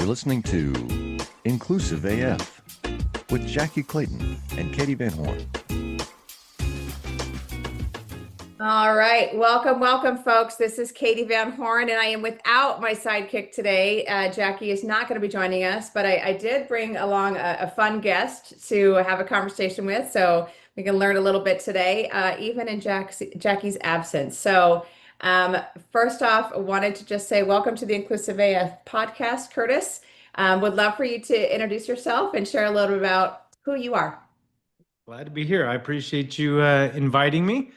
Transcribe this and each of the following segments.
You're listening to Inclusive AF with Jackie Clayton and Katee Van Horn. All right. Welcome, folks. This is Katee Van Horn, and I am without my sidekick today. Jackie is not going to be joining us, but I did bring along a fun guest to have a conversation with, so we can learn a little bit today, even in Jackie's absence. So first off, I wanted to just say welcome to the Inclusive AF podcast, Curtis. Would love for you to introduce yourself and share a little bit about who you are. Glad to be here. I appreciate you inviting me.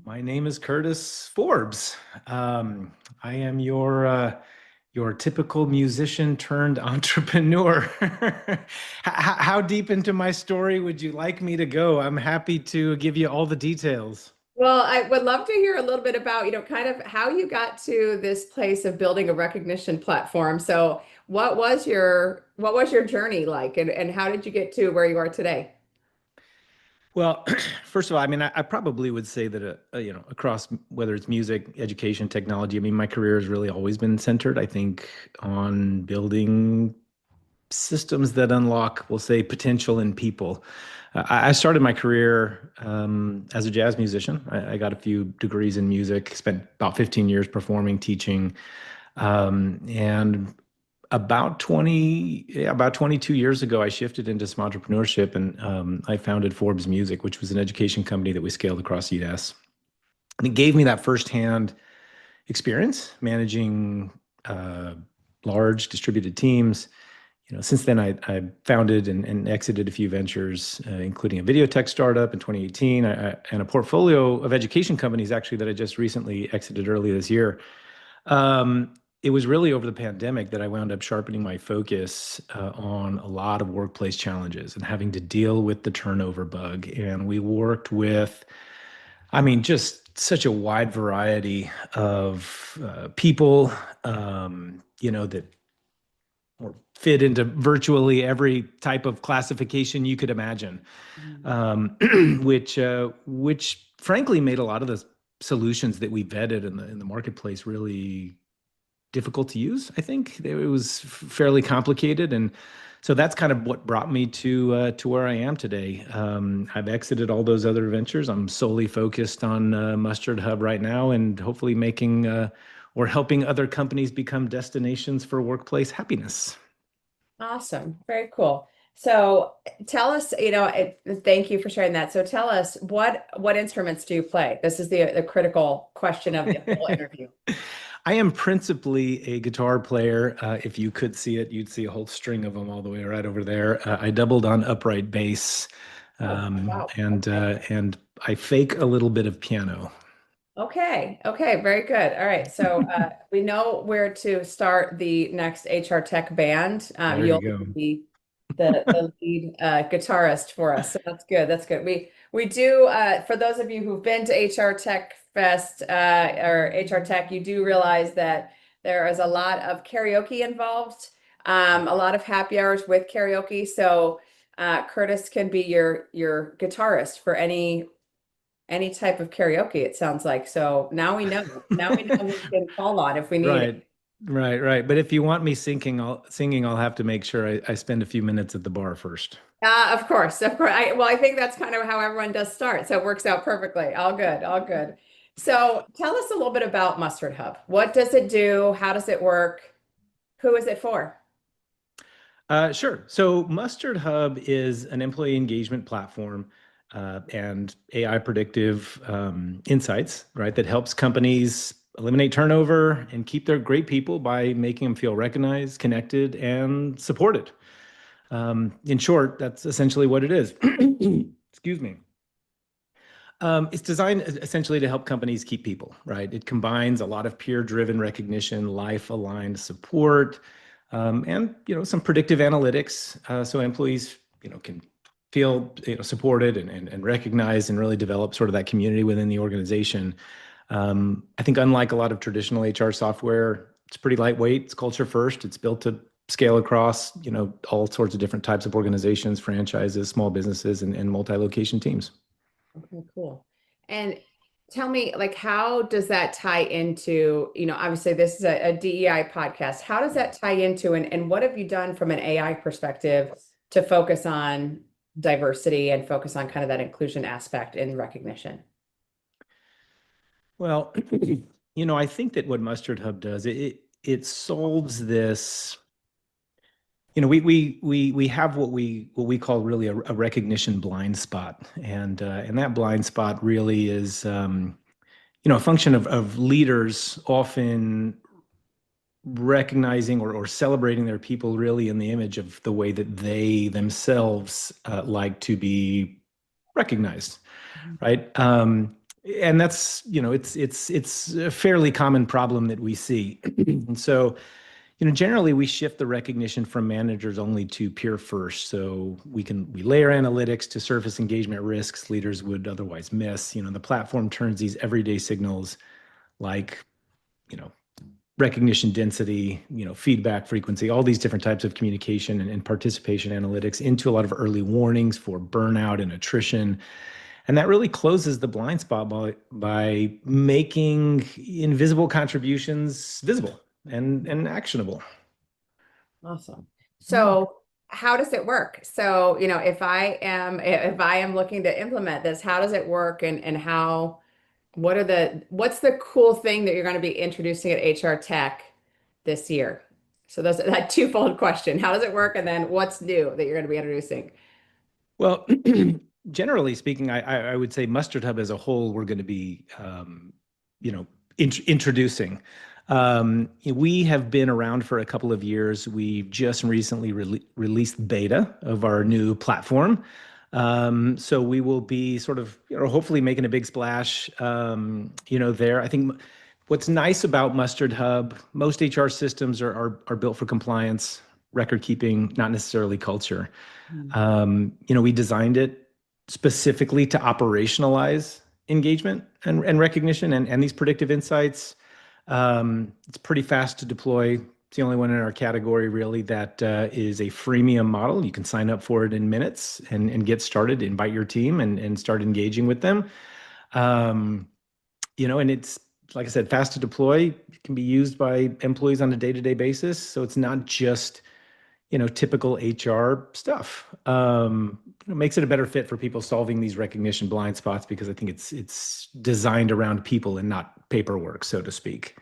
My name is Curtis Forbes. I am your typical musician turned entrepreneur. How deep into my story would you like me to go? I'm happy to give you all the details. Well, I would love to hear a little bit about, kind of how you got to this place of building a recognition platform. So what was your journey like, and how did you get to where you are today? Well, first of all, I mean, I probably would say that, across whether it's music, education, technology, I mean, my career has really always been centered, I think, on building systems that unlock, we'll say, potential in people. I started my career as a jazz musician. I got a few degrees in music, spent about 15 years performing, teaching, and about 22 years ago, I shifted into some entrepreneurship, and I founded Forbes Music, which was an education company that we scaled across the US. And it gave me that firsthand experience managing large distributed teams. Since then, I founded and exited a few ventures, including a video tech startup in 2018, and a portfolio of education companies, actually, that I just recently exited earlier this year. It was really over the pandemic that I wound up sharpening my focus on a lot of workplace challenges and having to deal with the turnover bug. And we worked with, just such a wide variety of people, that fit into virtually every type of classification you could imagine, which frankly made a lot of the solutions that we vetted in the marketplace really difficult to use. I think it was fairly complicated, and so that's kind of what brought me to where I am today. I've exited all those other ventures. I'm solely focused on Mustard Hub right now, and hopefully making or helping other companies become destinations for workplace happiness. Awesome. Very cool. So tell us, thank you for sharing that. So tell us, what instruments do you play? This is the critical question of the whole interview. I am principally a guitar player. If you could see it, you'd see a whole string of them all the way right over there. I doubled on upright bass, Wow. and I fake a little bit of piano. Okay. Very good. All right. So we know where to start the next HR Tech band. There You'll you go. be the lead guitarist for us. So that's good. That's good. We do, for those of you who've been to HR Tech Fest or HR Tech, you do realize that there is a lot of karaoke involved, a lot of happy hours with karaoke. So Curtis can be your guitarist for any type of karaoke, it sounds like. So now we know who we can call on if we need it. Right. But if you want me singing, I'll have to make sure I spend a few minutes at the bar first. Of course. I think that's kind of how everyone does start. So it works out perfectly. All good. So tell us a little bit about Mustard Hub. What does it do? How does it work? Who is it for? Sure. So Mustard Hub is an employee engagement platform and AI predictive insights, right, that helps companies eliminate turnover and keep their great people by making them feel recognized, connected, and supported. In short, that's essentially what it is. Excuse me. It's designed essentially to help companies keep people, right? It combines a lot of peer-driven recognition, life-aligned support, and some predictive analytics, so employees can feel supported and recognized and really develop sort of that community within the organization. I think unlike a lot of traditional HR software, it's pretty lightweight. It's culture first. It's built to scale across all sorts of different types of organizations, franchises, small businesses, and multi-location teams. Okay, cool. And tell me, like, how does that tie into, obviously this is a DEI podcast. How does that tie into, and what have you done from an AI perspective to focus on diversity and focus on kind of that inclusion aspect in recognition? Well, I think that what Mustard Hub does, it solves this. We have what we call really a recognition blind spot, and that blind spot really is a function of leaders often recognizing or celebrating their people really in the image of the way that they themselves like to be recognized, right? And that's it's a fairly common problem that we see, and so generally we shift the recognition from managers only to peer first. So we layer analytics to surface engagement risks leaders would otherwise miss. The platform turns these everyday signals like, recognition density, feedback frequency, all these different types of communication and participation analytics into a lot of early warnings for burnout and attrition. And that really closes the blind spot by making invisible contributions visible and actionable. Awesome. So how does it work? So, if I am looking to implement this, how does it work, and what's the cool thing that you're going to be introducing at HR Tech this year? So that's that twofold question. How does it work? And then what's new that you're going to be introducing? Well, generally speaking, I would say Mustard Hub as a whole, we're going to be, introducing. We have been around for a couple of years. We've just recently released beta of our new platform. So we will be sort of, hopefully making a big splash, there. I think what's nice about Mustard Hub, most HR systems are built for compliance, record keeping, not necessarily culture. We designed it specifically to operationalize engagement and recognition and these predictive insights. It's pretty fast to deploy. It's the only one in our category really that is a freemium model. You can sign up for it in minutes and get started, invite your team and start engaging with them. And it's, like I said, fast to deploy. It can be used by employees on a day-to-day basis. So it's not just typical HR stuff. Makes it a better fit for people solving these recognition blind spots, because I think it's designed around people and not paperwork, so to speak.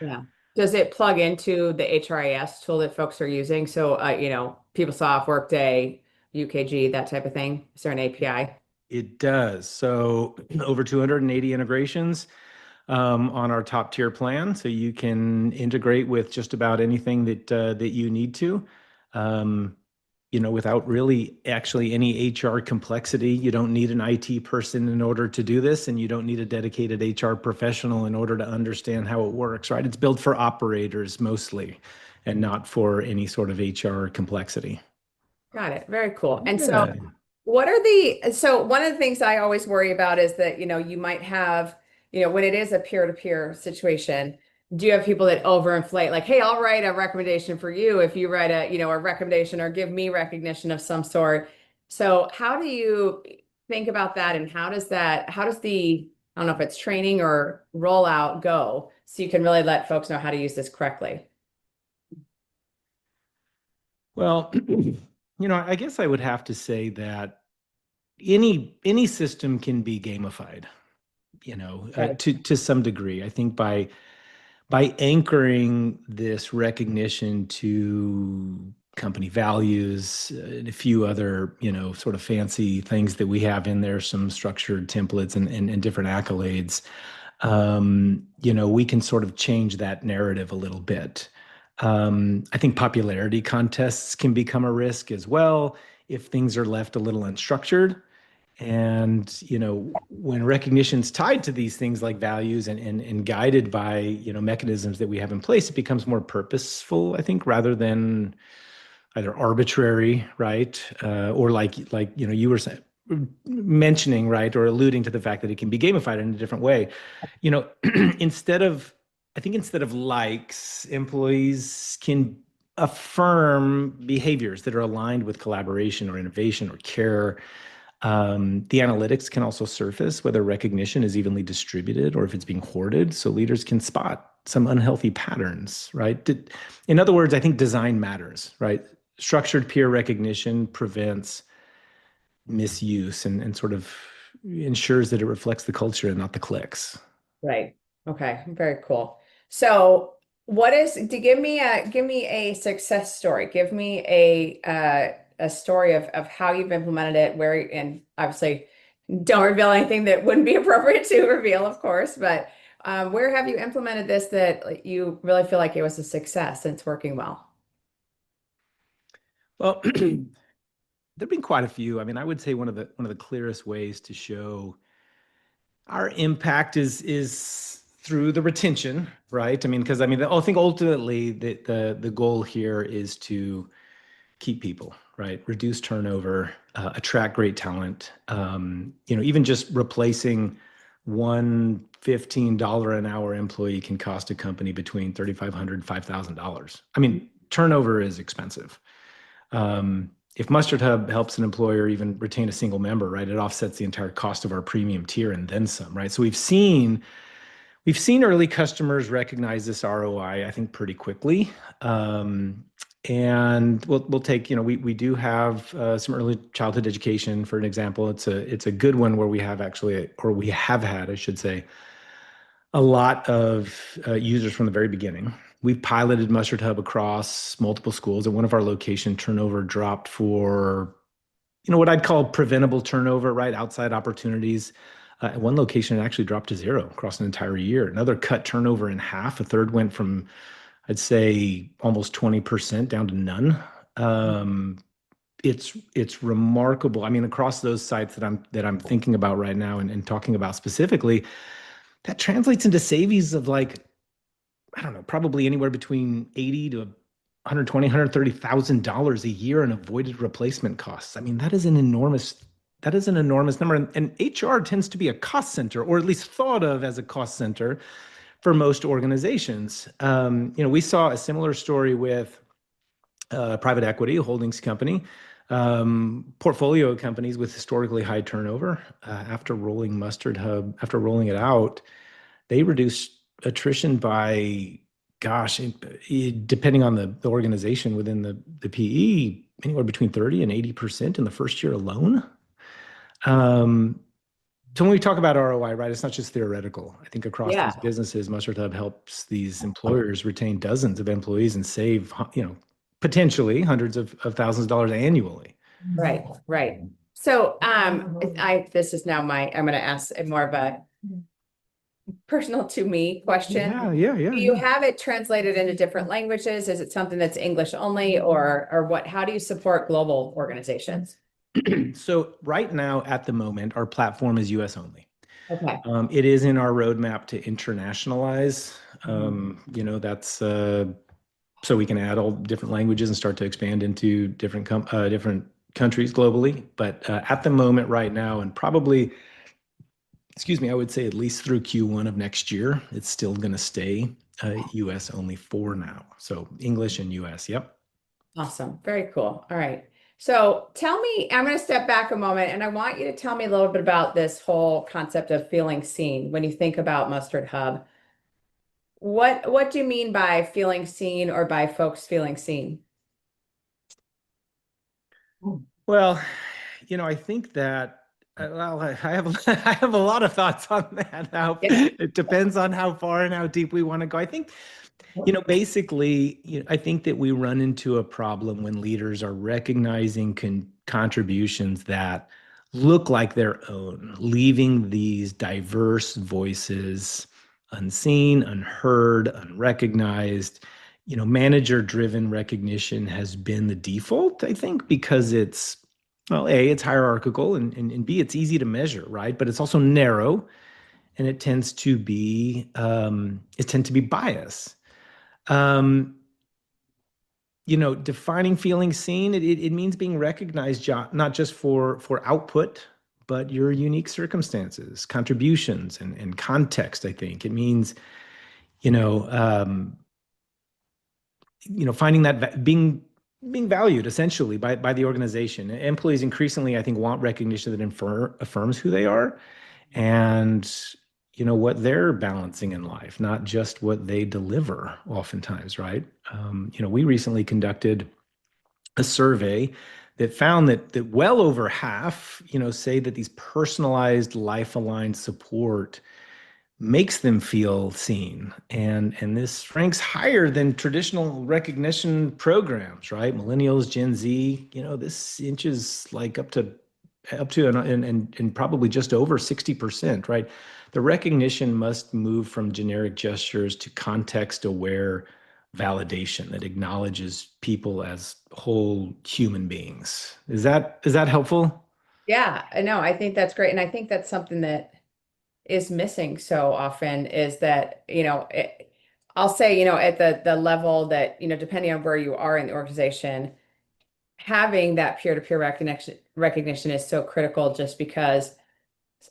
Yeah. Does it plug into the HRIS tool that folks are using? So, PeopleSoft, Workday, UKG, that type of thing. Is there an API? It does. So over 280 integrations on our top tier plan. So you can integrate with just about anything that you need to. Without really actually any HR complexity. You don't need an IT person in order to do this, and you don't need a dedicated HR professional in order to understand how it works, right? It's built for operators mostly, and not for any sort of HR complexity. Got it. Very cool. And Yeah. so so one of the things I always worry about is that, you might have, when it is a peer-to-peer situation, do you have people that overinflate, like, hey, I'll write a recommendation for you if you write a recommendation, or give me recognition of some sort. So how do you think about that? And how does the, I don't know if it's training or rollout go, so you can really let folks know how to use this correctly? Well, I guess I would have to say that any system can be gamified, Right. to some degree. I think by anchoring this recognition to company values and a few other, sort of fancy things that we have in there, some structured templates and different accolades, we can sort of change that narrative a little bit. I think popularity contests can become a risk as well if things are left a little unstructured. And, when recognition's tied to these things like values and guided by, mechanisms that we have in place, it becomes more purposeful, I think, rather than either arbitrary, right? Or like, you were mentioning, right? Or alluding to the fact that it can be gamified in a different way. Instead of likes, employees can affirm behaviors that are aligned with collaboration or innovation or care. The analytics can also surface whether recognition is evenly distributed or if it's being hoarded, so leaders can spot some unhealthy patterns, right? In other words, I think design matters, right? Structured peer recognition prevents misuse and sort of ensures that it reflects the culture and not the clicks. Right. Okay. Very cool. So what is to give me a success story. Give me a story of how you've implemented it, where, and obviously don't reveal anything that wouldn't be appropriate to reveal, of course, but where have you implemented this that you really feel like it was a success and it's working well? Well, there've been quite a few. I mean, I would say one of the clearest ways to show our impact is through the retention, right? I mean, because I think ultimately the goal here is to keep people, right? Reduce turnover, attract great talent. Even just replacing one $15 an hour employee can cost a company between $3,500 and $5,000. I mean, turnover is expensive. If Mustard Hub helps an employer even retain a single member, right, it offsets the entire cost of our premium tier and then some, right? So we've seen early customers recognize this ROI, I think, pretty quickly. And we'll take, we do have some early childhood education, for an example. It's a good one where we have had, I should say, a lot of users from the very beginning. We've piloted Mustard Hub across multiple schools. At one of our location, turnover dropped for, what I'd call preventable turnover, right? Outside opportunities. At one location, it actually dropped to 0 across an entire year. Another cut turnover in half. A third went from, I'd say, almost 20% down to none. It's remarkable. I mean, across those sites that I'm thinking about right now and talking about specifically, that translates into savings of, like, I don't know, probably anywhere between $80 to $120,000-$130,000 a year in avoided replacement costs. I mean, that is an enormous number. And HR tends to be a cost center, or at least thought of as a cost center for most organizations. We saw a similar story with private equity, a holdings company, portfolio companies with historically high turnover. After rolling it out, they reduced attrition by, gosh, depending on the organization within the PE, anywhere between 30 and 80% in the first year alone. So when we talk about ROI, right, it's not just theoretical. I think across these businesses, Mustard Hub helps these employers retain dozens of employees and save, potentially hundreds of thousands of dollars annually. Right, right. So this is now I'm going to ask more of a personal to me question. Yeah. Do you have it translated into different languages? Is it something that's English only, or what? How do you support global organizations? So right now, at the moment, our platform is US only. Okay. It is in our roadmap to internationalize. That's so we can add all different languages and start to expand into different countries globally. But at the moment, right now, and probably, I would say at least through Q1 of next year, it's still going to stay US only for now. So English and US. Yep. Awesome. Very cool. All right. So tell me, I'm going to step back a moment and I want you to tell me a little bit about this whole concept of feeling seen. When you think about Mustard Hub, what do you mean by feeling seen, or by folks feeling seen? Well, I think that, I have a lot of thoughts on that. It depends on how far and how deep we want to go. I think, basically, I think that we run into a problem when leaders are recognizing contributions that look like their own, leaving these diverse voices unseen, unheard, unrecognized. Manager-driven recognition has been the default, I think, because it's, well, A, it's hierarchical, and B, it's easy to measure, right? But it's also narrow, and it tends to be bias. Defining feeling seen, it means being recognized, not just for output, but your unique circumstances, contributions, and context. I think it means, finding that being being valued essentially by the organization. Employees increasingly, I think, want recognition that affirms who they are and what they're balancing in life, not just what they deliver oftentimes, right? We recently conducted a survey that found that well over half, say that these personalized life-aligned support makes them feel seen. And this ranks higher than traditional recognition programs, right? Millennials, Gen Z, this inches like up to and probably just over 60%, right? The recognition must move from generic gestures to context-aware validation that acknowledges people as whole human beings. Is that helpful? Yeah, I know. I think that's great. And I think that's something that is missing so often is that, I'll say, at the level that, depending on where you are in the organization, having that peer-to-peer recognition is so critical just because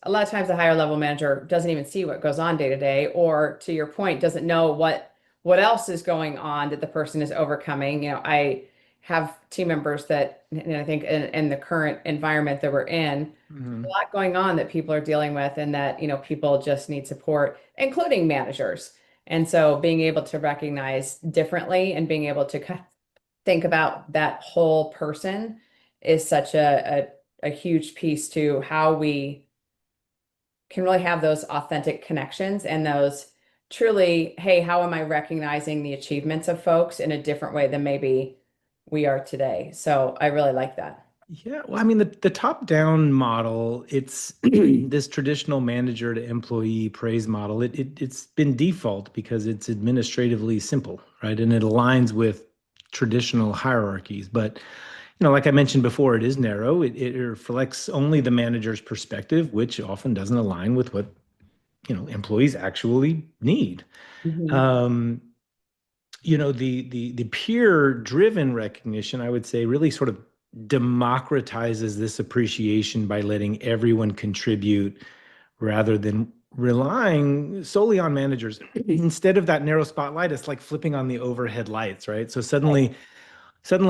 a lot of times the higher level manager doesn't even see what goes on day to day, or to your point, doesn't know what else is going on that the person is overcoming. I have team members that, and I think in the current environment that we're in, a Mhm. lot going on that people are dealing with, and that, people just need support, including managers. And so being able to recognize differently and being able to think about that whole person is such a huge piece to how we can really have those authentic connections and those truly, hey, how am I recognizing the achievements of folks in a different way than maybe we are today? So I really like that. Yeah, well, I mean, the top-down model, it's this traditional manager to employee praise model. It's been default because it's administratively simple, right? And it aligns with traditional hierarchies. But, like I mentioned before, it is narrow. It reflects only the manager's perspective, which often doesn't align with what, employees actually need. Mhm. Um, the peer-driven recognition, I would say, really sort of democratizes this appreciation by letting everyone contribute rather than relying solely on managers. Instead of that narrow spotlight, it's like flipping on the overhead lights, right? So suddenly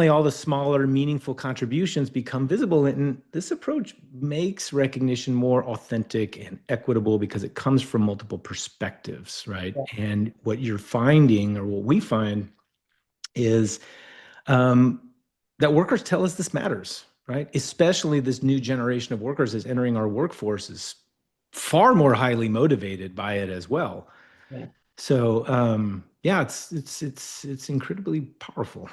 all the smaller, meaningful contributions become visible. And this approach makes recognition more authentic and equitable because it comes from multiple perspectives, right? Yeah. And what you're finding, or what we find, is um, that workers tell us this matters, right? Especially this new generation of workers is entering our workforce is far more highly motivated by it as well. Yeah. So yeah, it's incredibly powerful.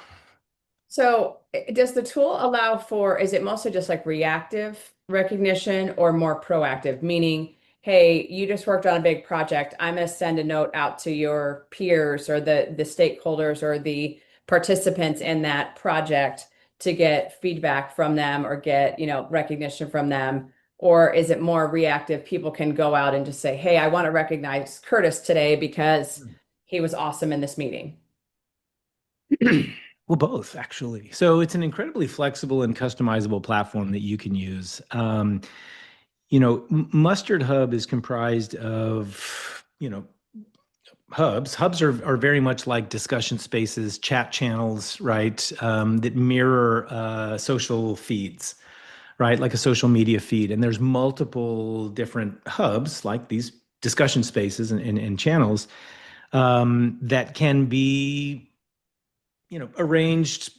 So does the tool allow for, is it mostly just like reactive recognition or more proactive? Meaning, hey, you just worked on a big project. I'm going to send a note out to your peers or the stakeholders or the participants in that project to get feedback from them or get, recognition from them. Or is it more reactive? People can go out and just say, hey, I want to recognize Curtis today because he was awesome in this meeting. Well, both actually. So it's an incredibly flexible and customizable platform that you can use. Mustard Hub is comprised of, hubs. Hubs are very much like discussion spaces, chat channels, right? That mirror social feeds, right? Like a social media feed. And there's multiple different hubs, like these discussion spaces and channels that can be, arranged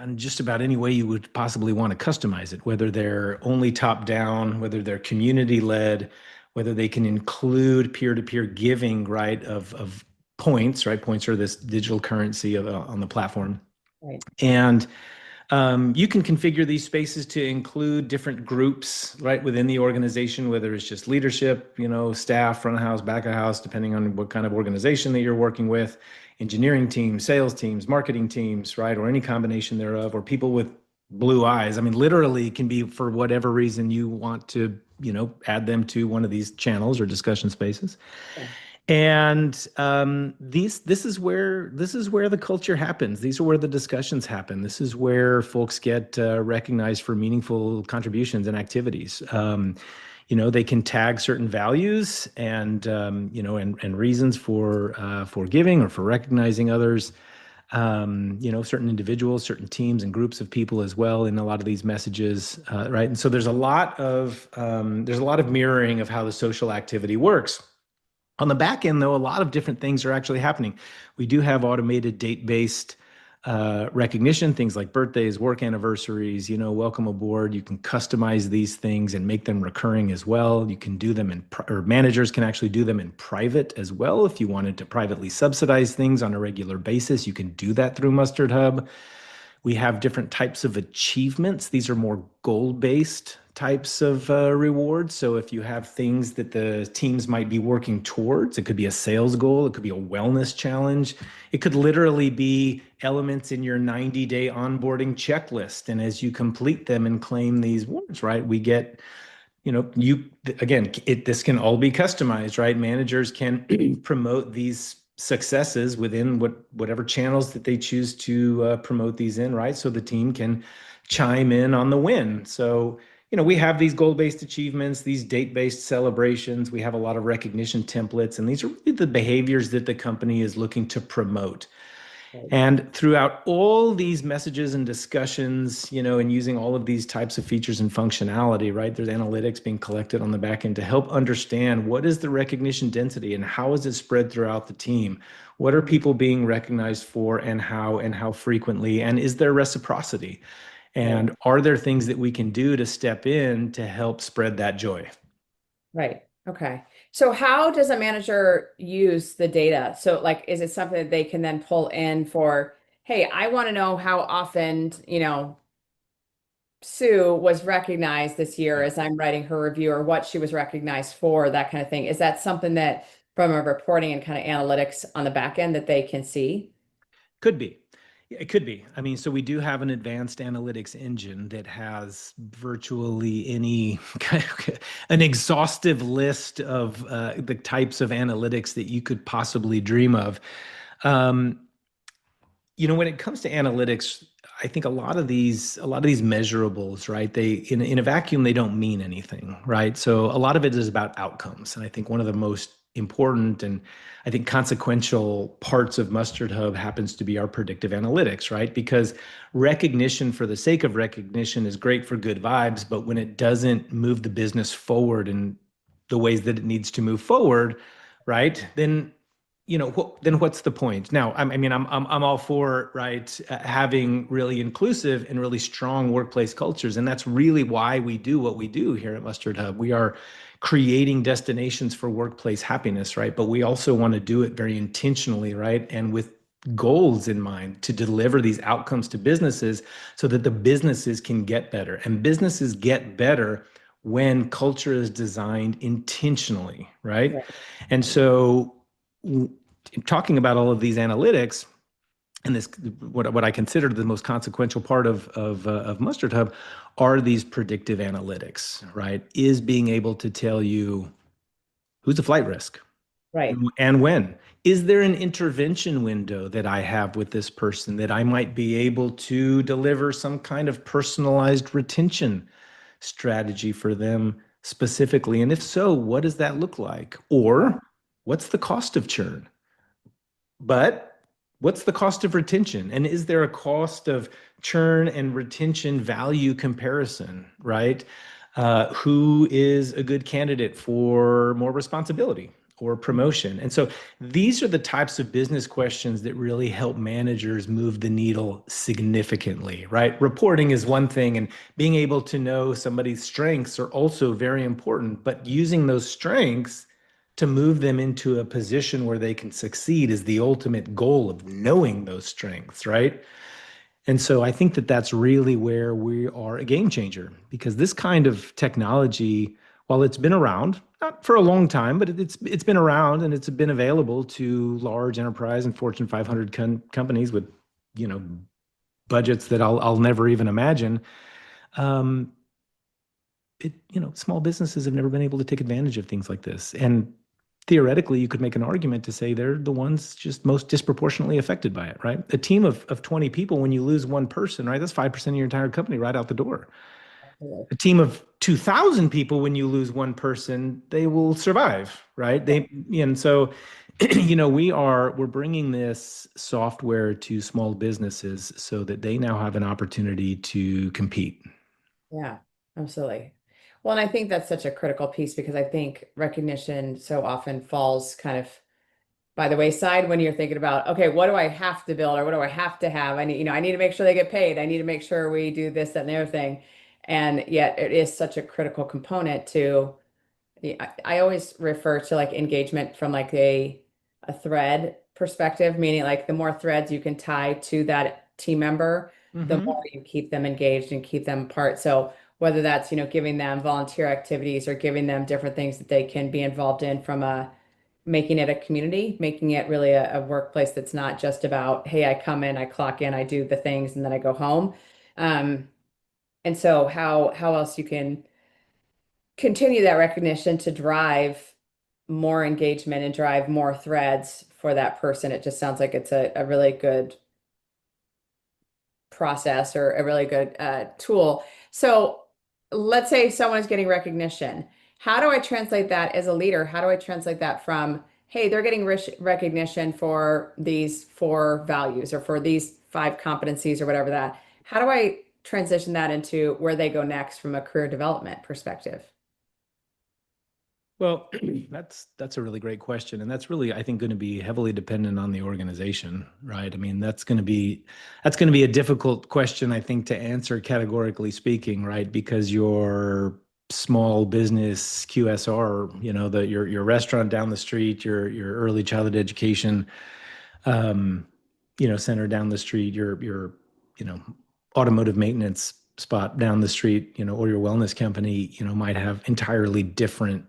in just about any way you would possibly want to customize it, whether they're only top down, whether they're community led, whether they can include peer-to-peer giving, right, of points, right? Points are this digital currency on the platform. Right. And you can configure these spaces to include different groups, right, within the organization, whether it's just leadership, staff, front of house, back of house, depending on what kind of organization that you're working with, engineering teams, sales teams, marketing teams, right, or any combination thereof, or people with blue eyes. I mean, literally it can be for whatever reason you want to, add them to one of these channels or discussion spaces. Yeah. And this is where the culture happens. These are where the discussions happen. This is where folks get recognized for meaningful contributions and activities. They can tag certain values and and reasons for giving or for recognizing others. certain individuals, certain teams and groups of people as well in a lot of these messages, right? And so there's a lot of mirroring of how the social activity works. On the back end, though, a lot of different things are actually happening. We do have automated date-based recognition, things like birthdays, work anniversaries, welcome aboard. You can customize these things and make them recurring as well. You can do them or managers can actually do them in private as well. If you wanted to privately subsidize things on a regular basis, you can do that through Mustard Hub. We have different types of achievements. These are more goal-based types of rewards. So if you have things that the teams might be working towards, it could be a sales goal, it could be a wellness challenge. It could literally be elements in your 90-day onboarding checklist. And as you complete them and claim these rewards, right, we get, this can all be customized, right? Managers can promote these successes within whatever channels that they choose to promote these in, right? So the team can chime in on the win. So, we have these goal-based achievements, these date-based celebrations. We have a lot of recognition templates, and these are really the behaviors that the company is looking to promote. And throughout all these messages and discussions, and using all of these types of features and functionality, right? There's analytics being collected on the back end to help understand what is the recognition density and how is it spread throughout the team? What are people being recognized for and how frequently? And is there reciprocity? And are there things that we can do to step in to help spread that joy? Right. Okay. So how does a manager use the data? So is it something that they can then pull in for, hey, I want to know how often, Sue was recognized this year as I'm writing her review, or what she was recognized for, that kind of thing. Is that something that from a reporting and kind of analytics on the back end that they can see? Could be. It could be. I mean, so we do have an advanced analytics engine that has virtually an exhaustive list of the types of analytics that you could possibly dream of. When it comes to analytics, I think a lot of these measurables, right? They in a vacuum, they don't mean anything, right? So a lot of it is about outcomes. And I think one of the most important and I think consequential parts of Mustard Hub happens to be our predictive analytics, right? Because recognition for the sake of recognition is great for good vibes, but when it doesn't move the business forward in the ways that it needs to move forward, right? Then then what's the point? Now, I'm all for, right, having really inclusive and really strong workplace cultures, and that's really why we do what we do here at Mustard Hub. We are creating destinations for workplace happiness, right? But we also want to do it very intentionally, right, and with goals in mind to deliver these outcomes to businesses so that the businesses can get better, and businesses get better when culture is designed intentionally, right? And so talking about all of these analytics and this, what I consider the most consequential part of Mustard Hub are these predictive analytics, right? Is being able to tell you who's a flight risk, right? And when. Is there an intervention window that I have with this person that I might be able to deliver some kind of personalized retention strategy for them specifically? And if so, what does that look like? Or what's the cost of churn? But what's the cost of retention? And is there a cost of churn and retention value comparison, right? Who is a good candidate for more responsibility or promotion? And so these are the types of business questions that really help managers move the needle significantly, right? Reporting is one thing, and being able to know somebody's strengths are also very important, but using those strengths to move them into a position where they can succeed is the ultimate goal of knowing those strengths, right? And so I think that that's really where we are a game changer, because this kind of technology, while it's been around, not for a long time, but it's been around and it's been available to large enterprise and Fortune 500 companies with, budgets that I'll never even imagine. Small businesses have never been able to take advantage of things like this. And theoretically, you could make an argument to say they're the ones just most disproportionately affected by it, right? A team of 20 people, when you lose one person, right, that's 5% of your entire company right out the door. A team of 2,000 people, when you lose one person, they will survive, right? And so we're bringing this software to small businesses so that they now have an opportunity to compete. Yeah, absolutely. Well, and I think that's such a critical piece because I think recognition so often falls kind of by the wayside when you're thinking about, okay, what do I have to build or what do I have to have? I need to make sure they get paid. I need to make sure we do this, that, and the other thing. And yet it is such a critical component to I always refer to like engagement from like a thread perspective, meaning like the more threads you can tie to that team member, the Mm-hmm. more you keep them engaged and keep them apart. So whether that's, giving them volunteer activities or giving them different things that they can be involved in from a making it a community, making it really a workplace that's not just about, hey, I come in, I clock in, I do the things, and then I go home. Um, and so how else you can continue that recognition to drive more engagement and drive more threads for that person. It just sounds like it's a really good process or a really good tool. So let's say someone's getting recognition. How do I translate that as a leader? How do I translate that from, hey, they're getting recognition for these 4 values or for these 5 competencies or whatever that. How do I transition that into where they go next from a career development perspective? Well, that's a really great question, and that's really, I think, going to be heavily dependent on the organization, right? I mean, that's going to be a difficult question, I think, to answer categorically speaking, right? Because your small business QSR, your restaurant down the street, your early childhood education, um, center down the street, your you know automotive maintenance spot down the street, or your wellness company, might have entirely different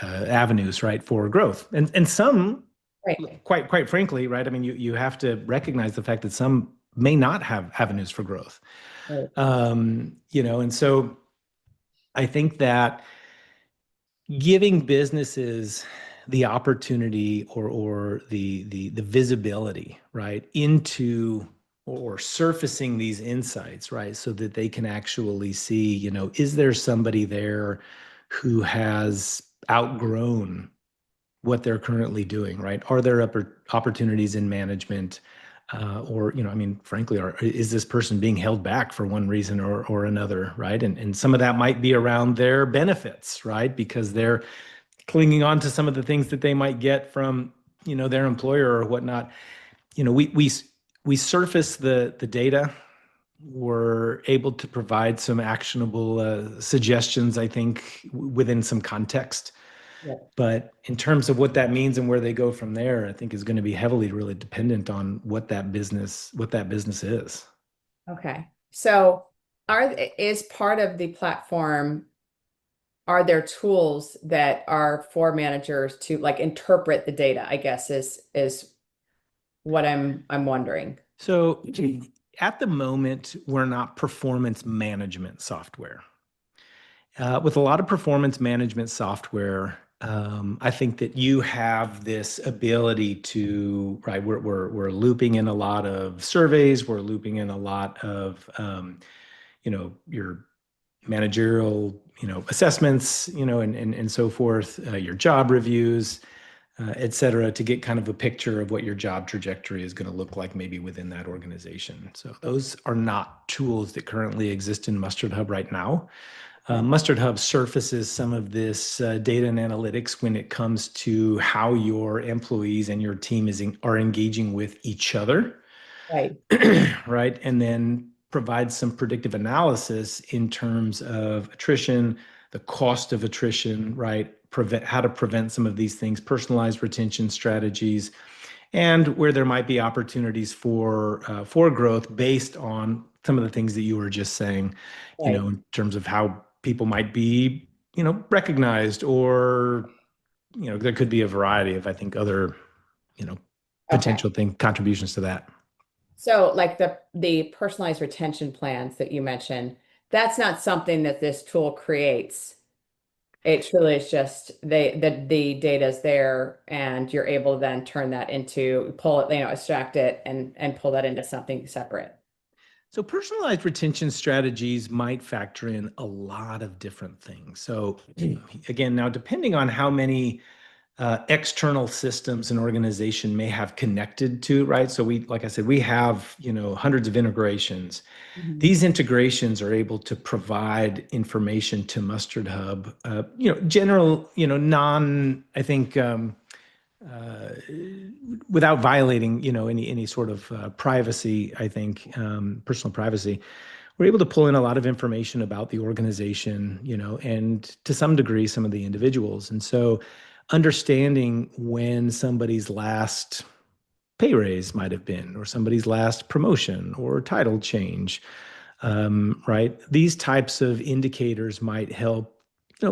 avenues, right, for growth, and some, Right. quite frankly, right. I mean, you have to recognize the fact that some may not have avenues for growth, Right. and so I think that giving businesses the opportunity or the visibility, right, into or surfacing these insights, right, so that they can actually see, is there somebody there who has outgrown what they're currently doing, right? Are there opportunities in management? Or, I mean, frankly, is this person being held back for one reason or another, right? And some of that might be around their benefits, right? Because they're clinging on to some of the things that they might get from, their employer or whatnot. We surface the data. We're able to provide some actionable suggestions, I think, within some context. Yeah. But in terms of what that means and where they go from there, I think is going to be heavily really dependent on what that business is. Okay. So is part of the platform, are there tools that are for managers to like interpret the data, I guess is what I'm wondering. So at the moment, we're not performance management software. With a lot of performance management software, I think that you have this ability to, right, we're looping in a lot of surveys, we're looping in a lot of, your managerial, assessments, and so forth, your job reviews, et cetera, to get kind of a picture of what your job trajectory is going to look like maybe within that organization. So those are not tools that currently exist in Mustard Hub right now. Mustard Hub surfaces some of this data and analytics when it comes to how your employees and your team are engaging with each other, Right. right? And then provides some predictive analysis in terms of attrition, the cost of attrition, right? How to prevent some of these things, personalized retention strategies, and where there might be opportunities for growth based on some of the things that you were just saying, Right. in terms of how people might be, recognized, or, there could be a variety of, I think, other, Okay. potential contributions to that. So like the personalized retention plans that you mentioned, that's not something that this tool creates. It truly is just the data is there and you're able to then turn that into pull it, extract it and pull that into something separate. So personalized retention strategies might factor in a lot of different things. So again, now depending on how many external systems an organization may have connected to, right? So we, like I said, we have, hundreds of integrations. Mhm. These integrations are able to provide information to Mustard Hub, general, I think, uh, without violating, any sort of privacy, I think, personal privacy. We're able to pull in a lot of information about the organization, and to some degree, some of the individuals. And so understanding when somebody's last pay raise might have been, or somebody's last promotion or title change, right? These types of indicators might help,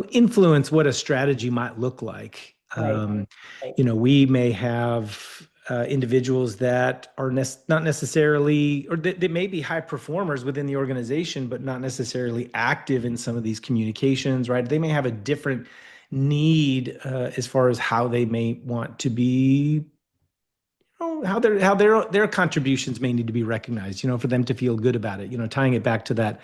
influence what a strategy might look like. Right. Right. We may have individuals that are not necessarily, or they may be high performers within the organization, but not necessarily active in some of these communications, right? They may have a different need as far as how they may want to be, how their contributions may need to be recognized, for them to feel good about it, tying it back to that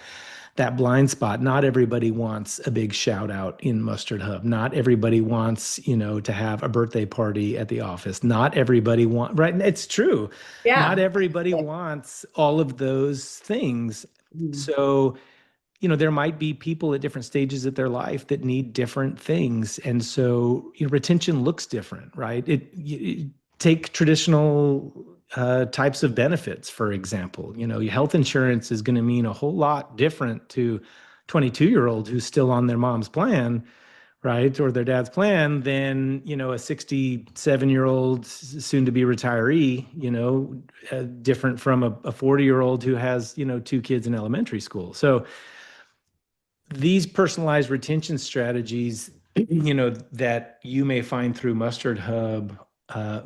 blind spot. Not everybody wants a big shout out in Mustard Hub. Not everybody wants, to have a birthday party at the office. Not everybody right? It's true. Not Yeah. everybody wants all of those things. Mhm. So, there might be people at different stages of their life that need different things. And so, retention looks different, right? Take traditional types of benefits, for example. Health insurance is going to mean a whole lot different to 22-year-old who's still on their mom's plan, right? Or their dad's plan than, a 67-year-old soon to be retiree, different from a 40-year-old who has, two kids in elementary school. So these personalized retention strategies, that you may find through Mustard Hub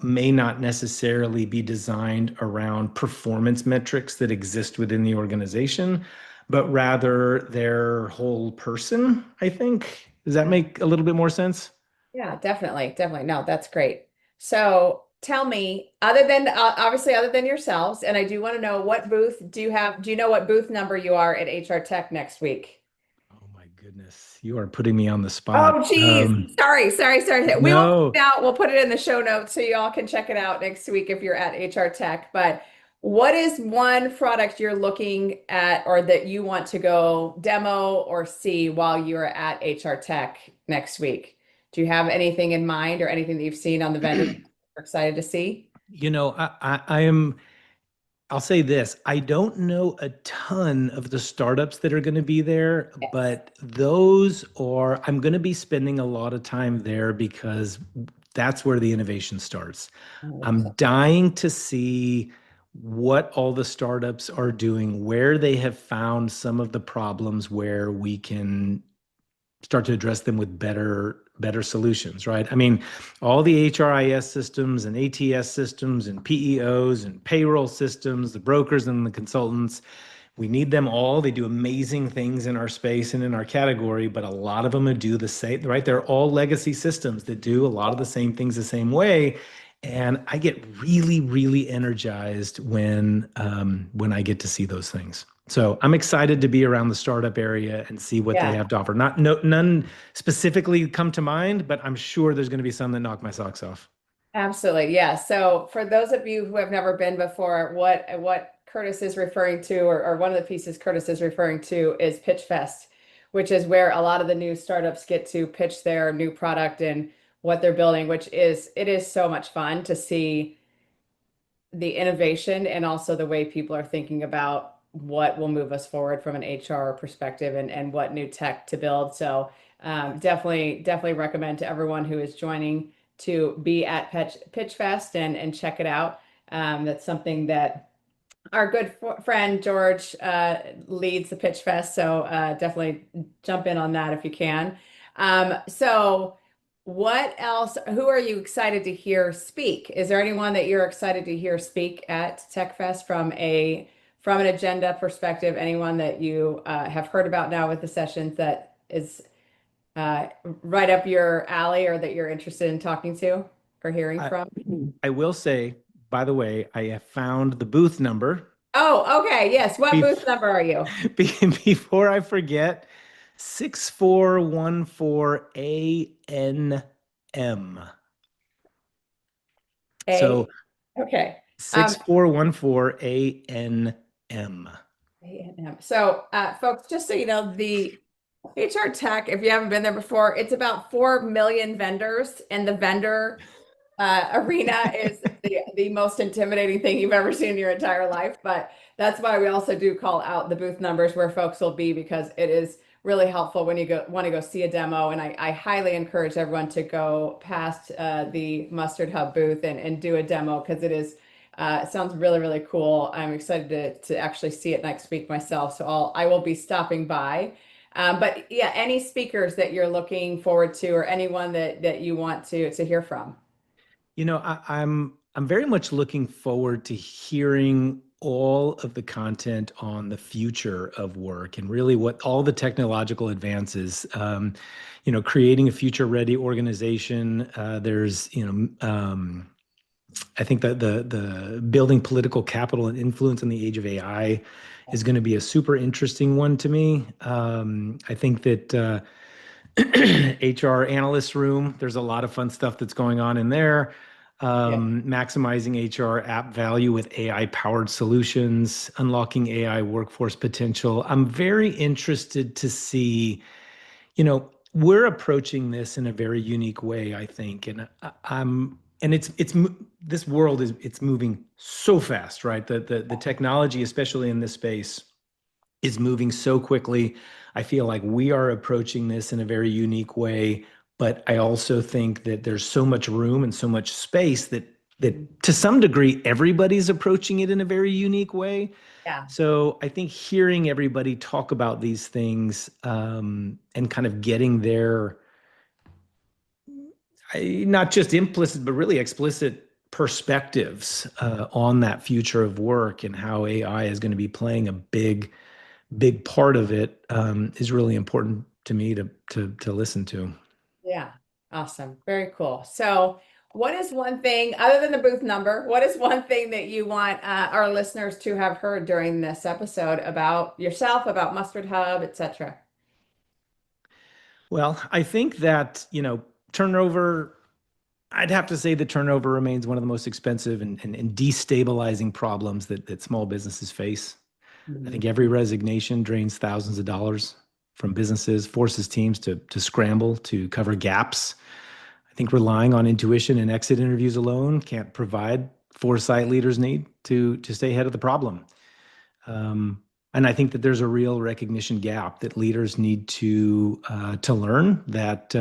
may not necessarily be designed around performance metrics that exist within the organization, but rather their whole person, I think. Does that make a little bit more sense? Yeah, definitely. Definitely. No, that's great. So tell me, other than obviously, other than yourselves, and I do want to know what booth do you have? Do you know what booth number you are at HR Tech next week? Oh my goodness, you are putting me on the spot. Oh, geez. Sorry. We will put No, it out. We'll put it in the show notes so y'all can check it out next week if you're at HR Tech. But what is one product you're looking at or that you want to go demo or see while you're at HR Tech next week? Do you have anything in mind or anything that you've seen on the vendor that you're excited to see? I am. I'll say this, I don't know a ton of the startups that are going to be there, Yes. but I'm going to be spending a lot of time there because that's where the innovation starts. I'm 100%. dying to see what all the startups are doing, where they have found some of the problems where we can start to address them with better solutions, right? I mean, all the HRIS systems and ATS systems and PEOs and payroll systems, the brokers and the consultants, we need them all. They do amazing things in our space and in our category, but a lot of them do the same, right? They're all legacy systems that do a lot of the same things the same way. And I get really, really energized when I get to see those things. So I'm excited to be around the startup area and see what they Yeah. have to offer. None specifically come to mind, but I'm sure there's going to be some that knock my socks off. Absolutely. Yeah. So for those of you who have never been before, what Curtis is referring to, or one of the pieces Curtis is referring to is Pitch Fest, which is where a lot of the new startups get to pitch their new product and what they're building, it is so much fun to see the innovation and also the way people are thinking about what will move us forward from an HR perspective and what new tech to build. So definitely recommend to everyone who is joining to be at Pitch Fest and check it out. That's something that our good friend George leads the Pitch Fest, so definitely jump in on that if you can. So, what else? Who are you excited to hear speak? Is there anyone that you're excited to hear speak at Tech Fest from an agenda perspective? Anyone that you have heard about now with the sessions that is right up your alley or that you're interested in talking to or hearing I, from? I will say, by the way, I have found the booth number. Oh, okay. Yes. What booth Bef- number are you? Before I forget, 6414 ANM. A, So okay. 6414ANM. A&M. So, folks, just so you know, the HR tech, if you haven't been there before, it's about 4 million vendors, and the vendor arena is the most intimidating thing you've ever seen in your entire life. But that's why we also do call out the booth numbers where folks will be, because it is really helpful when you want to go see a demo. And I highly encourage everyone to go past the Mustard Hub booth and do a demo, because it sounds really, really cool. I'm excited to actually see it next week myself. So I will be stopping by. But yeah, any speakers that you're looking forward to, or anyone that you want to hear from? I'm very much looking forward to hearing all of the content on the future of work and really what all the technological advances, creating a future-ready organization. I think that the building political capital and influence in the age of AI is going to be a super interesting one to me. I think that HR analyst room, there's a lot of fun stuff that's going on in there. Maximizing HR app value with AI powered solutions, unlocking AI workforce potential. I'm very interested to see, we're approaching this in a very unique way, I think. And this world it's moving so fast, right? The technology, especially in this space, is moving so quickly. I feel like we are approaching this in a very unique way, but I also think that there's so much room and so much space that to some degree everybody's approaching it in a very unique way. Yeah. So I think hearing everybody talk about these things and kind of getting their not just implicit but really explicit perspectives on that future of work and how AI is going to be playing a big part of it is really important to me to listen to. Yeah. Awesome. Very cool. So, what is one thing, other than the booth number, what is one thing that you want our listeners to have heard during this episode about yourself, about Mustard Hub, etc.? Well, I think that, turnover, I'd have to say that turnover remains one of the most expensive and destabilizing problems that small businesses face. I think every resignation drains thousands of dollars from businesses, forces teams to scramble to cover gaps. I think relying on intuition and exit interviews alone can't provide foresight leaders need to stay ahead of the problem. And I think that there's a real recognition gap that leaders need to learn that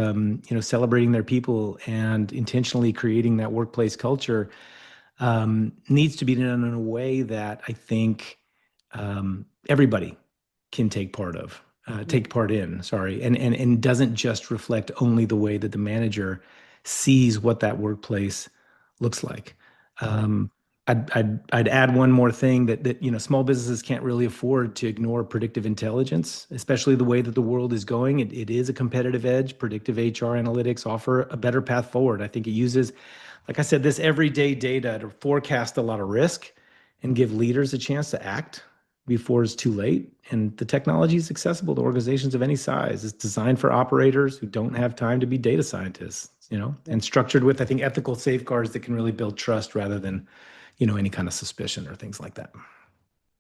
celebrating their people and intentionally creating that workplace culture needs to be done in a way that I think everybody can take part in, sorry, and doesn't just reflect only the way that the manager sees what that workplace looks like. I'd add one more thing that small businesses can't really afford to ignore predictive intelligence, especially the way that the world is going. It is a competitive edge. Predictive HR analytics offer a better path forward. I think it uses, like I said, this everyday data to forecast a lot of risk and give leaders a chance to act before it's too late. And the technology is accessible to organizations of any size. It's designed for operators who don't have time to be data scientists, and structured with, I think, ethical safeguards that can really build trust rather than, any kind of suspicion or things like that.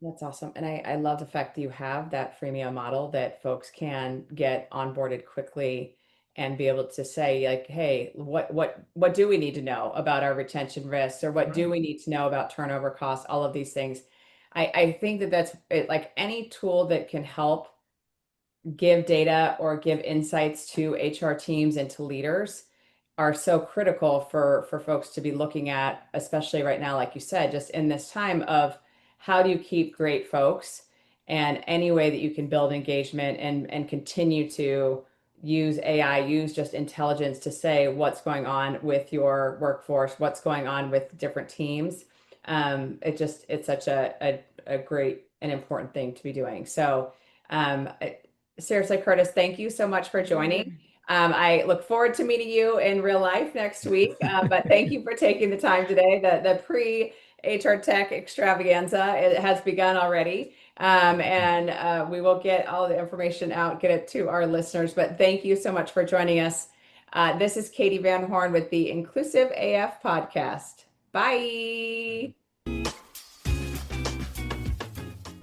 That's awesome. And I love the fact that you have that freemium model that folks can get onboarded quickly and be able to say, like, hey, what do we need to know about our retention risks, or what do we need to know about turnover costs, all of these things. I think that that's it, like any tool that can help give data or give insights to HR teams and to leaders are so critical for folks to be looking at, especially right now, like you said, just in this time of how do you keep great folks, and any way that you can build engagement and continue to use AI, use just intelligence to say what's going on with your workforce, what's going on with different teams. It's such a great and important thing to be doing. So seriously, Curtis, thank you so much for joining. I look forward to meeting you in real life next week, but thank you for taking the time today. The pre-HR Tech extravaganza, it has begun already, and we will get all the information out, get it to our listeners, but thank you so much for joining us. This is Katee Van Horn with the Inclusive AF podcast. Bye.